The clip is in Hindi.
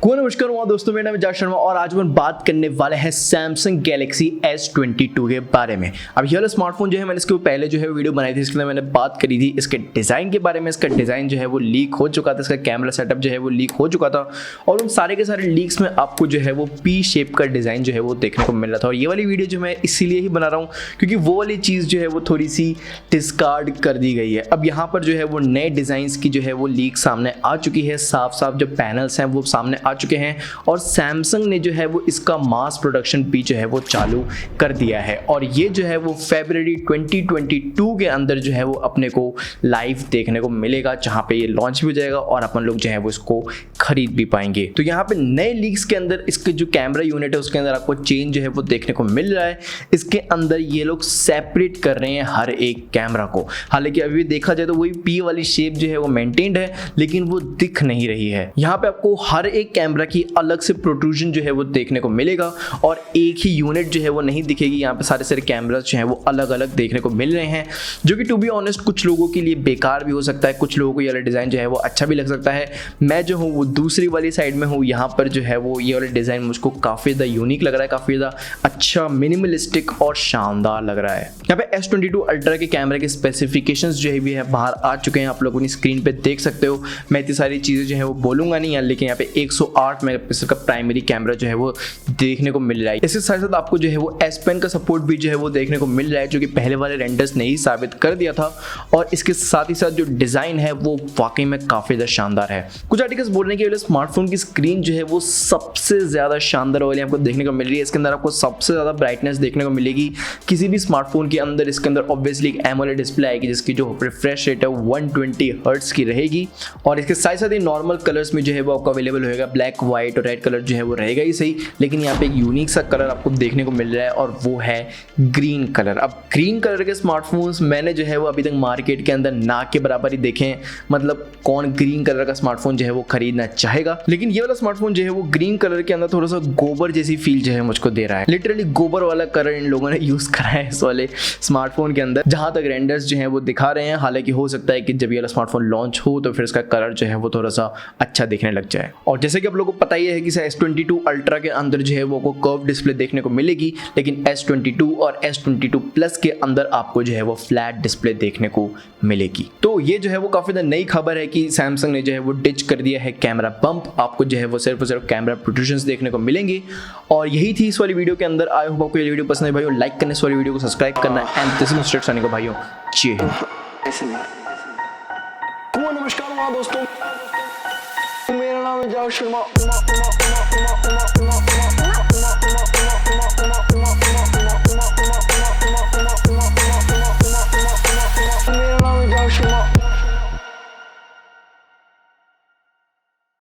नमस्कार दोस्तों, मेरा नाम है शर्मा और आज हम बात करने वाले हैं सैमसंग गैलेक्सी S22 के बारे में। अब ये वाला स्मार्टफोन जो है मैंने इसके पहले जो है वीडियो बनाई थी, इसके अंदर मैंने बात करी थी इसके डिज़ाइन के बारे में। इसका डिज़ाइन जो है वो लीक हो चुका था, इसका कैमरा सेटअप जो है वो लीक हो चुका था और उन सारे के सारे लीक्स में आपको जो है वो पी शेप का डिज़ाइन जो है वो देखने को मिल रहा था। और ये वाली वीडियो जो मैं इसीलिए ही बना रहा हूँ क्योंकि वो वाली चीज़ जो है वो थोड़ी सी डिस्कार्ड कर दी गई है। अब यहाँ पर जो है वो नए डिज़ाइंस की जो है वो लीक सामने आ चुकी है, साफ साफ जो पैनल्स हैं वो सामने आ चुके हैं और सैमसंग ने जो है वो इसका मास प्रोडक्शन भी जो है वो चालू कर दिया है। और ये जो है वो फरवरी 2022 के अंदर जो है वो अपने को लाइव देखने को मिलेगा, जहां पे ये लॉन्च भी हो जाएगा और अपन लोग जो है वो इसको खरीद भी पाएंगे। तो यहाँ पे नए लीक्स के अंदर इसके जो कैमरा यूनिट है उसके अंदर आपको चेंज जो है वो देखने को मिल रहा है। इसके अंदर ये लोग सेपरेट कर रहे हैं हर एक कैमरा को। हालांकि अभी देखा जाए तो वही पी वाली शेप जो है वो मेंटेन्ड है, लेकिन वो दिख नहीं रही है। यहाँ पे आपको हर एक कैमरा की अलग से प्रोट्रूजन जो है वो देखने को मिलेगा और एक ही यूनिट जो है वो नहीं दिखेगी। यहाँ पे सारे सारे कैमरास जो है वो अलग अलग देखने को मिल रहे हैं, जो कि टू बी ऑनेस्ट कुछ लोगों के लिए बेकार भी हो सकता है, कुछ लोगों को ये वाला डिज़ाइन जो है वो अच्छा भी लग सकता है। मैं जो हूँ वो दूसरी वाली साइड में हूँ। यहाँ पर जो है वो ये वाला डिज़ाइन मुझको काफ़ी ज़्यादा यूनिक लग रहा है, काफ़ी ज़्यादा अच्छा, मिनिमलिस्टिक और शानदार लग रहा है। यहाँ पे S22 अल्ट्रा के कैमरे के स्पेसिफिकेशंस जो है भी है बाहर आ चुके हैं, आप लोग अपनी स्क्रीन पे देख सकते हो। मैं इतनी सारी चीज़ें जो है वो बोलूँगा नहीं, लेकिन यहाँ पे 108 मेगापिक्सल का प्राइमरी कैमरा जो है वो देखने को मिल रहा है। इसके साथ साथ आपको जो है वो S Pen का सपोर्ट भी जो है वो देखने को मिल रहा है, जो कि पहले वाले रेंडर्स ने ही साबित कर दिया था। और इसके साथ ही साथ जो डिज़ाइन है वो वाकई में काफ़ी ज़्यादा शानदार है। कुछ आर्टिकल्स बोल रहे हैं कि ये स्मार्टफोन की स्क्रीन जो है वो सबसे ज़्यादा शानदार वाली आपको देखने को मिल रही है। इसके अंदर आपको सबसे ज़्यादा ब्राइटनेस देखने को मिलेगी किसी भी स्मार्टफोन के अंदर। इसके अंदर ऑब्वियसली एक एमोलेड डिस्प्ले आएगी जिसकी जो रिफ्रेश रेट है 120 हर्ट्ज की रहेगी। और इसके साथ साथ ही नॉर्मल कलर्स में जो है वो आपको अवेलेबल होगा, ब्लैक, व्हाइट और रेड कलर जो है वो रहेगा ही सही, लेकिन यहाँ पे एक यूनिक सा कलर आपको देखने को मिल रहा है और वो है ग्रीन कलर। अब ग्रीन कलर के स्मार्टफोन्स मैंने जो है वो अभी तक मार्केट के अंदर ना के बराबर ही देखे हैं। मतलब कौन ग्रीन कलर का स्मार्टफोन जो है वो खरीदना चाहेगा, लेकिन ये वाला स्मार्टफोन जो है वो ग्रीन कलर के अंदर थोड़ा सा गोबर जैसी फील जो है मुझको दे रहा है। लिटरली गोबर वाला कलर इन लोगों ने यूज करा है इस वाले स्मार्टफोन के अंदर, जहां तक रेंडर्स जो है वो दिखा रहे हैं। हालांकि हो सकता है कि जब ये वाला स्मार्टफोन लॉन्च हो तो फिर इसका कलर जो है वो थोड़ा सा अच्छा दिखने लग जाए। और जैसे कि आप लोगों को पता ही है कि S22 अल्ट्रा के अंदर जो है वो आपको कर्व डिस्प्ले देखने को मिलेगी, लेकिन S22 और S22 प्लस के अंदर आपको जो है वो फ्लैट डिस्प्ले देखने को मिलेगी। तो ये जो है वो काफी नई खबर है कि सैमसंग ने जो है वो डिच कर दिया है कैमरा बम्प। आपको जो है वो सिर्फ और सिर्फ कैमरा प्रोट्रूजन्स देखने को मिलेंगे। और यही थी इस वाली वीडियो के अंदर। आई होप आपको ये वीडियो पसंद है भाइयों, लाइक करने, इस वाली वीडियो को सब्सक्राइब करना and this is mister Sunny को भाइयों जय हिंद। नमस्कार दोस्तों, मेरा नाम है शर्मा।